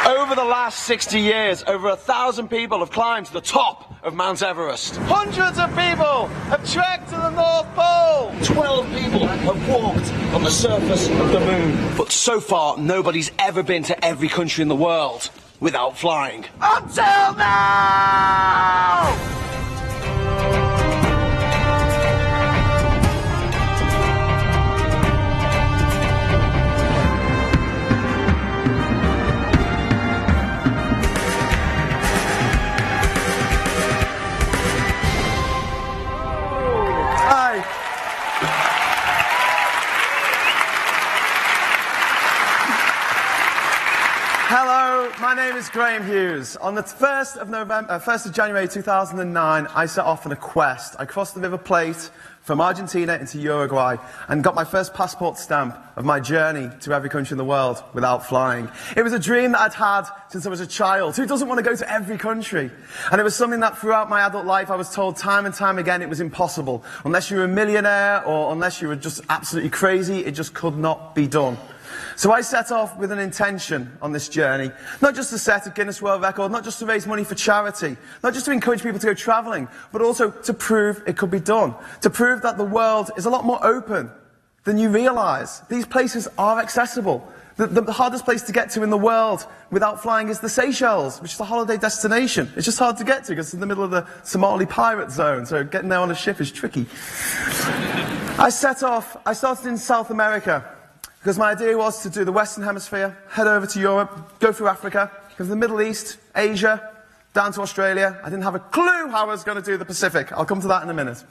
Over the last 60 years, over 1,000 people have climbed to the top of Mount Everest. Hundreds of people have trekked to the North Pole. 12 people have walked on the surface of the moon. But so far, nobody's ever been to every country in the world without flying. Until now! Hello, my name is Hughes. On the 1st of January 2009, I set off on a quest. I crossed the River Plate from Argentina into Uruguay and got my first passport stamp of my journey to every country in the world without flying. It was a dream that I'd had since I was a child. Who doesn't want to go to every country? And it was something that throughout my adult life I was told time and time again it was impossible. Unless you were a millionaire or unless you were just absolutely crazy, it just could not be done. So I set off with an intention on this journey, not just to set a Guinness World Record, not just to raise money for charity, not just to encourage people to go travelling, but also to prove it could be done, to prove that the world is a lot more open than you realise. These places are accessible. The hardest place to get to in the world without flying is the Seychelles, which is a holiday destination. It's just hard to get to because it's in the middle of the Somali pirate zone, so getting there on a ship is tricky. I started in South America, because my idea was to do the Western Hemisphere, head over to Europe, go through Africa, go to the Middle East, Asia, down to Australia. I didn't have a clue how I was going to do the Pacific. I'll come to that in a minute.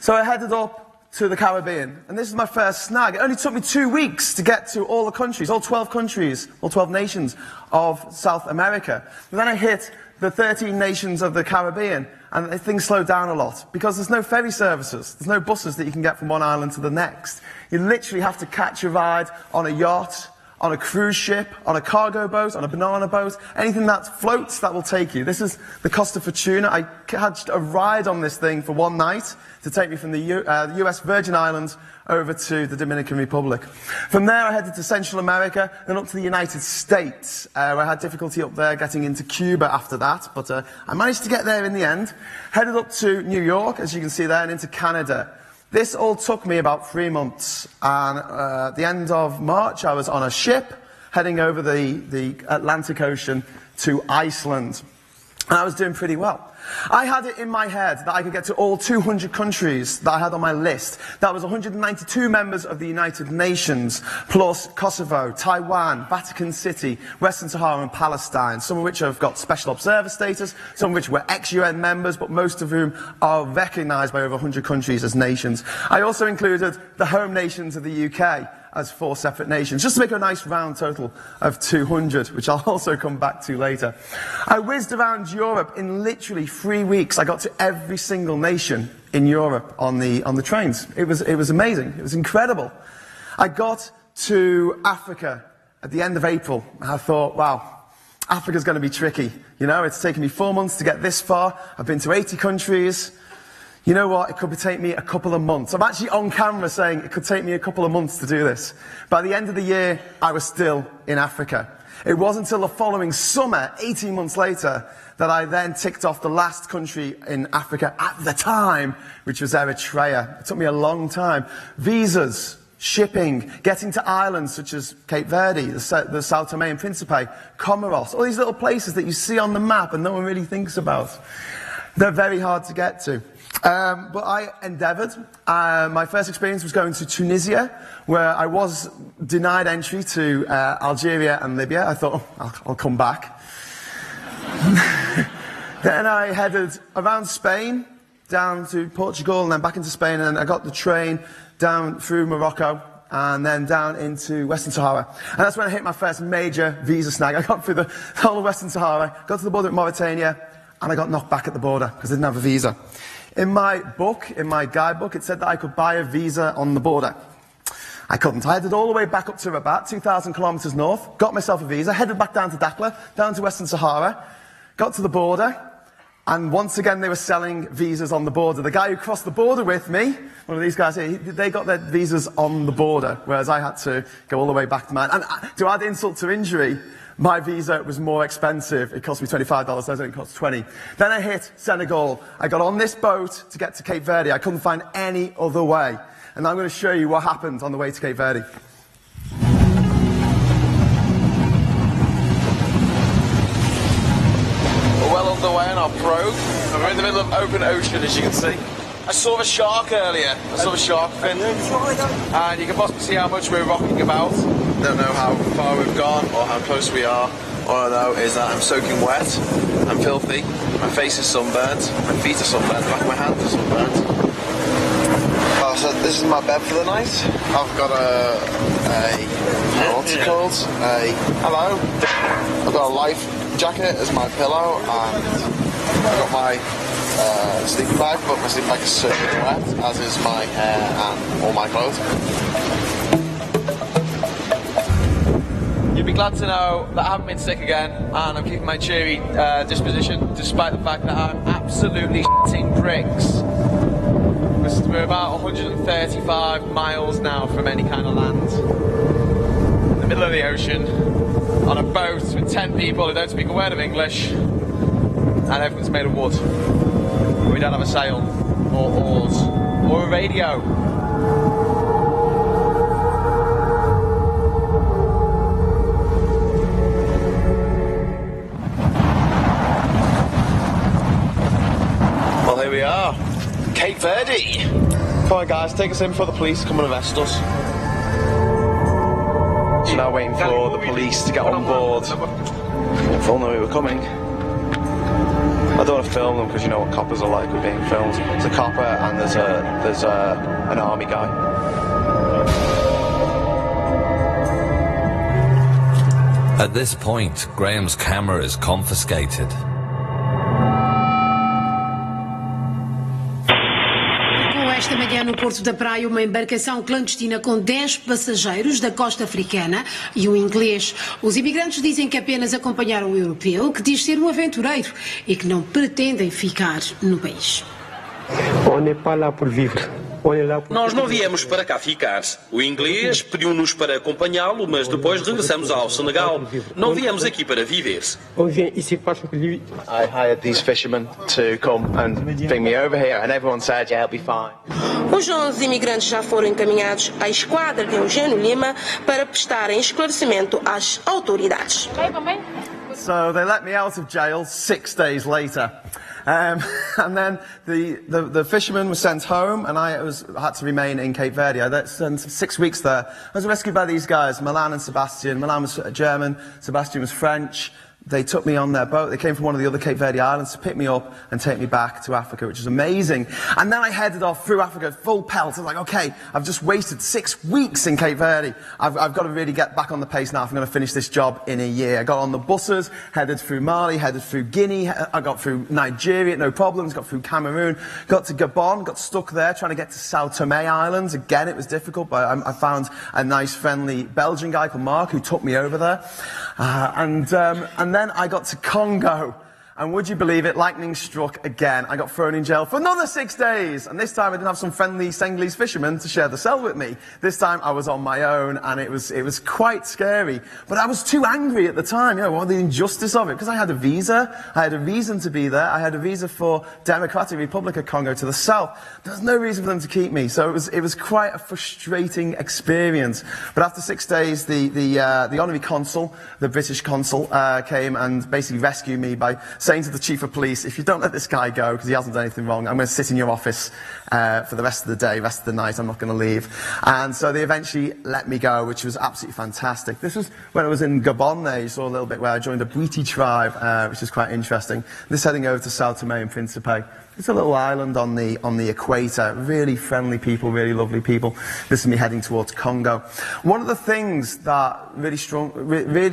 So I headed up to the Caribbean, and this is my first snag. It only took me 2 weeks to get to all the countries, all 12 countries, all 12 nations of South America. But then I hit the 13 nations of the Caribbean, and things slowed down a lot, because there's no ferry services, there's no buses that you can get from one island to the next. You literally have to catch a ride on a yacht, on a cruise ship, on a cargo boat, on a banana boat, anything that floats that will take you. This is the Costa Fortuna. I had a ride on this thing for one night to take me from the US Virgin Islands over to the Dominican Republic. From there I headed to Central America, then up to the United States, where I had difficulty up there getting into Cuba after that, but I managed to get there in the end. Headed up to New York, as you can see there, and into Canada. This all took me about 3 months, and at the end of March I was on a ship heading over the Atlantic Ocean to Iceland, and I was doing pretty well. I had it in my head that I could get to all 200 countries that I had on my list. That was 192 members of the United Nations, plus Kosovo, Taiwan, Vatican City, Western Sahara and Palestine, some of which have got special observer status, some of which were ex-UN members, but most of whom are recognised by over 100 countries as nations. I also included the home nations of the UK as 4 separate nations, just to make a nice round total of 200, which I'll also come back to later. I whizzed around Europe in literally 3 weeks. I got to every single nation in Europe on the trains. It was amazing. It was incredible. I got to Africa at the end of April, and I thought, wow, Africa's going to be tricky. You know, it's taken me 4 months to get this far. I've been to 80 countries. You know what, it could take me a couple of months. I'm actually on camera saying it could take me a couple of months to do this. By the end of the year, I was still in Africa. It wasn't until the following summer, 18 months later, that I then ticked off the last country in Africa at the time, which was Eritrea. It took me a long time. Visas, shipping, getting to islands such as Cape Verde, the Sao Tome and Principe, Comoros, all these little places that you see on the map and no one really thinks about. They're very hard to get to. But I endeavoured. My first experience was going to Tunisia, where I was denied entry to Algeria and Libya. I thought, oh, I'll come back. Then I headed around Spain, down to Portugal, and then back into Spain, and I got the train down through Morocco, and then down into Western Sahara. And that's when I hit my first major visa snag. I got through the whole of Western Sahara, got to the border with Mauritania, and I got knocked back at the border because I didn't have a visa. In my book, in my guidebook, it said that I could buy a visa on the border. I couldn't. I headed all the way back up to Rabat, 2,000 kilometres north, got myself a visa, headed back down to Dakhla, down to Western Sahara, got to the border, and once again they were selling visas on the border. The guy who crossed the border with me, one of these guys here, they got their visas on the border, whereas I had to go all the way back to mine. And to add insult to injury, My visa was more expensive. It cost me $25, those only cost $20. Then I hit Senegal. I got on this boat to get to Cape Verde. I couldn't find any other way. And I'm going to show you what happened on the way to Cape Verde. We're well underway on our probe. We're in the middle of open ocean, as you can see. I saw a shark earlier. I saw a shark fin. And you can possibly see how much we're rocking about. Don't know how far we've gone or how close we are. All I know is that I'm soaking wet. I'm filthy. My face is sunburnt. My feet are sunburnt. The back of my hands are sunburnt. Oh, so this is my bed for the night. I've got what's it called? Hello. I've got a life jacket as my pillow, and I've got my sleeping bag, but my sleeping bag is soaking wet, as is my hair and all my clothes. You'd be glad to know that I haven't been sick again, and I'm keeping my cheery disposition, despite the fact that I'm absolutely shitting bricks. We're about 135 miles now from any kind of land. In the middle of the ocean, on a boat with 10 people who don't speak a word of English, and everything's made of wood. We don't have a sail, or oars, or a radio. Well, here we are. Cape Verde. Come on, guys, take us in before the police come and arrest us. So now waiting for the police to get on board. If only we were coming. I don't want to film them because you know what coppers are like with being filmed. There's a copper and there's an army guy. At this point, Graham's camera is confiscated. Esta manhã no Porto da Praia, uma embarcação clandestina com 10 passageiros da costa africana e um inglês. Os imigrantes dizem que apenas acompanharam um europeu que diz ser um aventureiro e que não pretendem ficar no país. On n'est pas là pour vivre. Nós não viemos para cá ficar. O inglês pediu-nos para acompanhá-lo, mas depois regressamos ao Senegal. Não viemos aqui para viver. I hired these fishermen to come and bring me over here, and everyone said, yeah, it'll be fine. Os 11 imigrantes já foram encaminhados à esquadra de Eugênio Lima para prestarem esclarecimento às autoridades. So they let me out of jail 6 days later. And then the fishermen were sent home, and I had to remain in Cape Verde. I spent 6 weeks there. I was rescued by these guys, Milan and Sebastian. Milan was German, Sebastian was French. They took me on their boat. They came from one of the other Cape Verde islands to pick me up and take me back to Africa, which was amazing. And then I headed off through Africa full pelt. I was like, okay, I've just wasted 6 weeks in Cape Verde. I've got to really get back on the pace now if I'm going to finish this job in a year. I got on the buses, headed through Mali, headed through Guinea. I got through Nigeria, no problems. Got through Cameroon. Got to Gabon, got stuck there trying to get to Sao Tome Islands. Again, it was difficult, but I found a nice, friendly Belgian guy called Mark who took me over there. And then I got to Congo, and would you believe it, lightning struck again. I got thrown in jail for another 6 days, and this time I didn't have some friendly Senegalese fishermen to share the cell with me. This time I was on my own, and it was quite scary. But I was too angry at the time, the injustice of it, because I had a visa, I had a reason to be there, I had a visa for Democratic Republic of Congo to the south. There was no reason for them to keep me, so it was quite a frustrating experience. But after 6 days, the honorary consul, the British consul, came and basically rescued me by saying to the chief of police, if you don't let this guy go, because he hasn't done anything wrong, I'm going to sit in your office for the rest of the day, rest of the night, I'm not going to leave. And so they eventually let me go, which was absolutely fantastic. This was when I was in Gabon there, you saw a little bit where I joined a Bwiti tribe, which is quite interesting. This heading over to Sao Tome and Principe. It's a little island on the equator. Really friendly people, really lovely people. This is me heading towards Congo. One of the things that really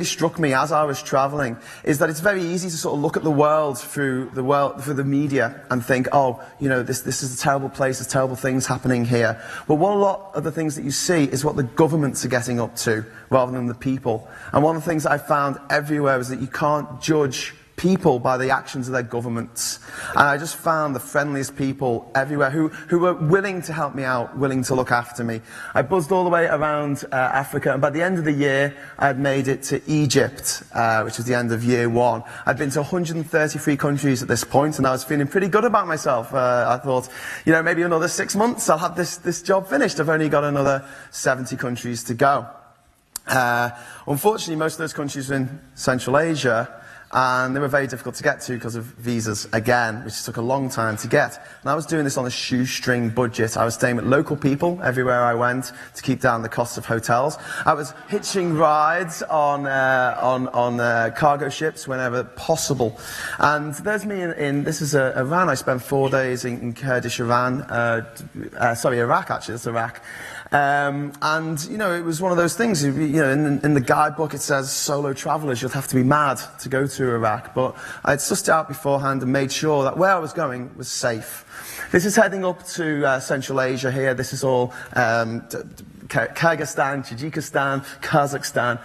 struck me as I was travelling is that it's very easy to sort of look at the world through the media and think, this is a terrible place, there's terrible things happening here. But what a lot of the things that you see is what the governments are getting up to, rather than the people. And one of the things that I found everywhere is that you can't judge people by the actions of their governments. And I just found the friendliest people everywhere who were willing to help me out, willing to look after me. I buzzed all the way around Africa, and by the end of the year, I had made it to Egypt, which was the end of year 1. I'd been to 133 countries at this point, and I was feeling pretty good about myself. I thought, you know, maybe another 6 months, I'll have this job finished. I've only got another 70 countries to go. Unfortunately, most of those countries were in Central Asia, and they were very difficult to get to because of visas again, which took a long time to get. And I was doing this on a shoestring budget. I was staying with local people everywhere I went to keep down the cost of hotels. I was hitching rides on cargo ships whenever possible. And there's me this is Iran. I spent 4 days in Kurdish Iran. Iraq, actually. That's Iraq. And, you know, it was one of those things, you know, in the guidebook it says solo travellers, you'll have to be mad to go to Iraq. But I had sussed it out beforehand and made sure that where I was going was safe. This is heading up to Central Asia here. This is all Kyrgyzstan, Tajikistan, Kazakhstan.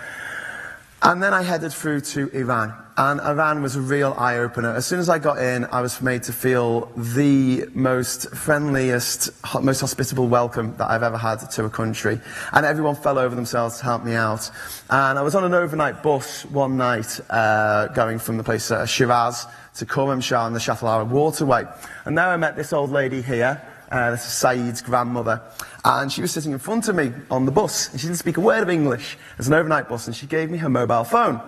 And then I headed through to Iran. And Iran was a real eye-opener. As soon as I got in, I was made to feel the most friendliest, most hospitable welcome that I've ever had to a country. And everyone fell over themselves to help me out. And I was on an overnight bus one night, going from the place Shiraz to Khorramshahr on the Shah waterway. And there I met this old lady here. This is Saeed's grandmother, and she was sitting in front of me on the bus, and she didn't speak a word of English. It's an overnight bus, and she gave me her mobile phone.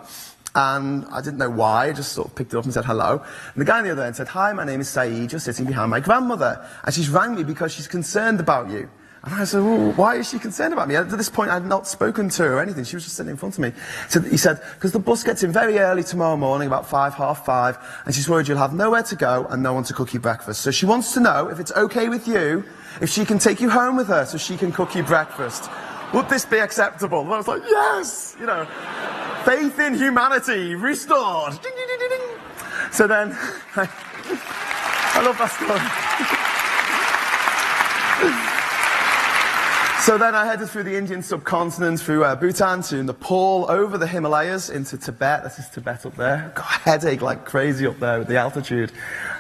And I didn't know why, I just sort of picked it up and said hello. And the guy on the other end said, "Hi, my name is Saeed, you're sitting behind my grandmother, and she's rang me because she's concerned about you." And I said, "Well, why is she concerned about me?" At this point, I had not spoken to her or anything. She was just sitting in front of me. So he said, "Because the bus gets in very early tomorrow morning, about 5:30, and she's worried you'll have nowhere to go and no one to cook you breakfast. So she wants to know if it's okay with you, if she can take you home with her so she can cook you breakfast. Would this be acceptable?" And I was like, yes! You know, faith in humanity restored. Ding, ding, ding, ding, ding. So then, I love that story. So then I headed through the Indian subcontinent, through Bhutan to Nepal, over the Himalayas into Tibet. This is Tibet up there. Got a headache like crazy up there with the altitude.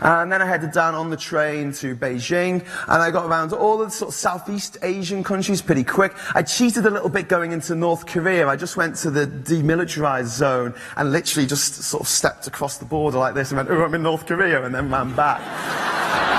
And then I headed down on the train to Beijing, and I got around all of the sort of Southeast Asian countries pretty quick. I cheated a little bit going into North Korea. I just went to the demilitarized zone and literally just sort of stepped across the border like this and went, "Oh, I'm in North Korea," and then ran back.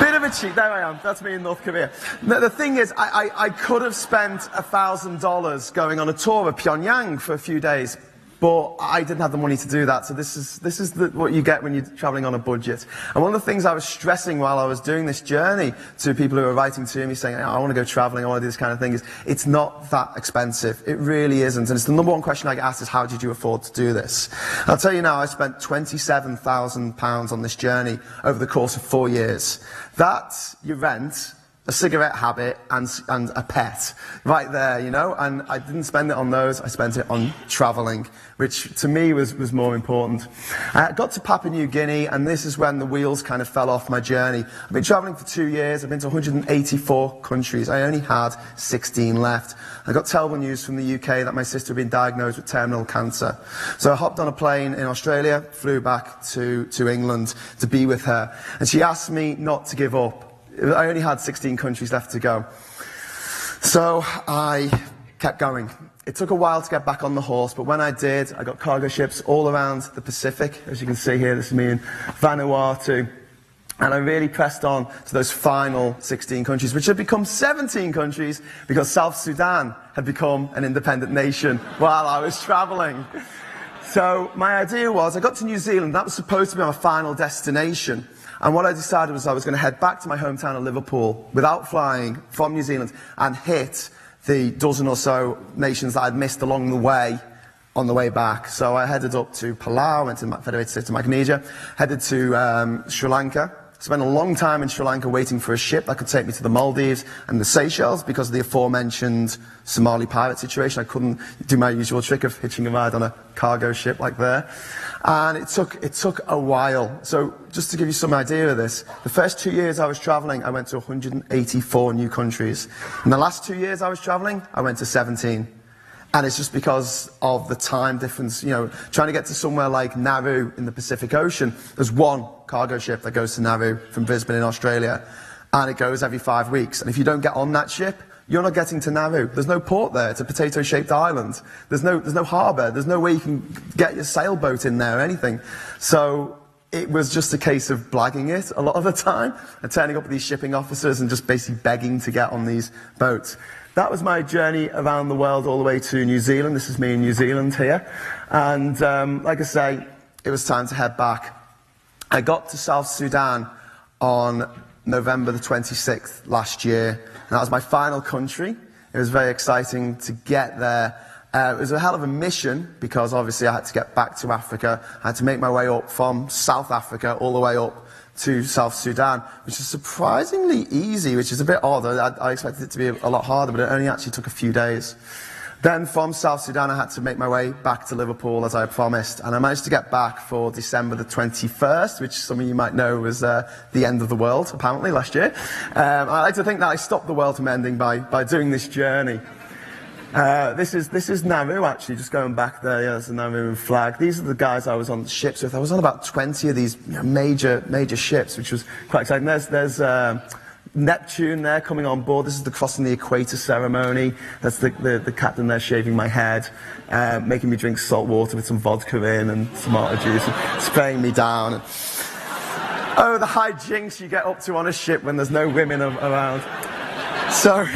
Bit of a cheat. There I am. That's me in North Korea. The thing is, I could have spent $1,000 going on a tour of Pyongyang for a few days, but I didn't have the money to do that. So this is what you get when you're traveling on a budget. And one of the things I was stressing while I was doing this journey to people who were writing to me saying, "I want to go traveling, I want to do this kind of thing," is it's not that expensive. It really isn't. And it's the number one question I get asked is, how did you afford to do this? And I'll tell you now, I spent £27,000 on this journey over the course of 4 years. That's your rent, a cigarette habit, and a pet. Right there, you know? And I didn't spend it on those, I spent it on travelling, which to me was more important. I got to Papua New Guinea, and this is when the wheels kind of fell off my journey. I've been travelling for 2 years, I've been to 184 countries, I only had 16 left. I got terrible news from the UK that my sister had been diagnosed with terminal cancer. So I hopped on a plane in Australia, flew back to England to be with her, and she asked me not to give up. I only had 16 countries left to go. So I kept going. It took a while to get back on the horse, but when I did, I got cargo ships all around the Pacific. As you can see here, this is me in Vanuatu. And I really pressed on to those final 16 countries, which had become 17 countries because South Sudan had become an independent nation while I was travelling. So my idea was, I got to New Zealand, that was supposed to be my final destination. And what I decided was I was going to head back to my hometown of Liverpool without flying from New Zealand and hit the dozen or so nations that I'd missed along the way on the way back. So I headed up to Palau, went to Federated States of Micronesia, headed to Sri Lanka. Spent a long time in Sri Lanka waiting for a ship that could take me to the Maldives and the Seychelles because of the aforementioned Somali pirate situation. I couldn't do my usual trick of hitching a ride on a cargo ship like there. And it took a while. So just to give you some idea of this, the first 2 years I was travelling, I went to 184 new countries. In the last 2 years I was travelling, I went to 17. And it's just because of the time difference, you know, trying to get to somewhere like Nauru in the Pacific Ocean. There's one cargo ship that goes to Nauru from Brisbane in Australia, and it goes every 5 weeks. And if you don't get on that ship, you're not getting to Nauru. There's no port there. It's a potato-shaped island. There's no harbour. There's no way you can get your sailboat in there or anything. So it was just a case of blagging it a lot of the time and turning up with these shipping officers and just basically begging to get on these boats. That was my journey around the world all the way to New Zealand. This is me in New Zealand here. And like I say, it was time to head back. I got to South Sudan on November the 26th last year. And that was my final country. It was very exciting to get there. It was a hell of a mission because obviously I had to get back to Africa. I had to make my way up from South Africa all the way up to South Sudan, which is surprisingly easy, which is a bit odd. I expected it to be a lot harder, but it only actually took a few days. Then from South Sudan, I had to make my way back to Liverpool, as I promised, and I managed to get back for December the 21st, which some of you might know was the end of the world, apparently, last year. I like to think that I stopped the world from ending by doing this journey. This is Nauru, actually, just going back there. Yeah, there's the Nauru flag. These are the guys I was on ships with. I was on about 20 of these major ships, which was quite exciting. There's Neptune there coming on board. This is the crossing the equator ceremony. That's the captain there shaving my head, making me drink salt water with some vodka in and tomato juice, and spraying me down. Oh, the hijinks you get up to on a ship when there's no women around. So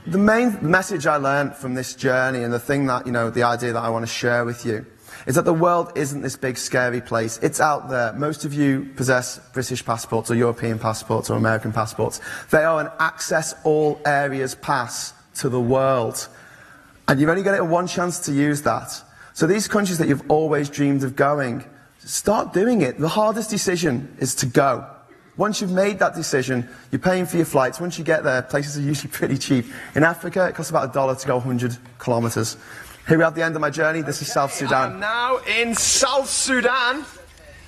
the main message I learned from this journey, and the thing that, you know, the idea that I want to share with you, is that the world isn't this big scary place. It's out there. Most of you possess British passports or European passports or American passports. They are an access all areas pass to the world. And you've only got one chance to use that. So these countries that you've always dreamed of going, start doing it. The hardest decision is to go. Once you've made that decision, you're paying for your flights. Once you get there, places are usually pretty cheap. In Africa, it costs about $1 to go 100 kilometres. Here we have the end of my journey. This is South Sudan. I'm now in South Sudan,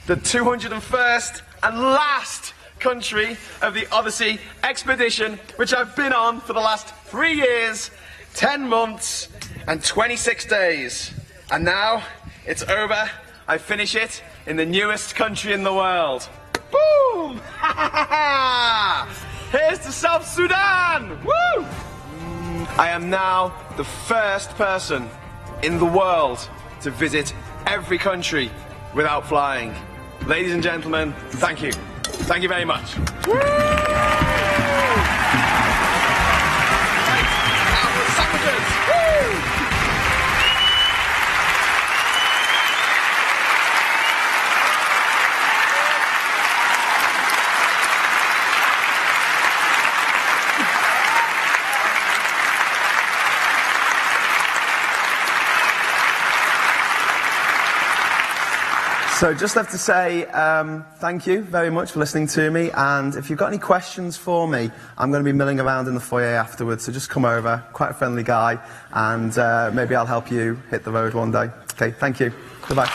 the 201st and last country of the Odyssey expedition, which I've been on for the last 3 years, 10 months, and 26 days. And now it's over. I finish it in the newest country in the world. Boom! Here's to South Sudan! Woo! I am now the first person in the world to visit every country without flying. Ladies and gentlemen, thank you. Thank you very much. Woo! Sandwiches! Woo! So just left to say thank you very much for listening to me, and if you've got any questions for me, I'm going to be milling around in the foyer afterwards, so just come over. Quite a friendly guy, and maybe I'll help you hit the road one day. Okay, thank you. Goodbye.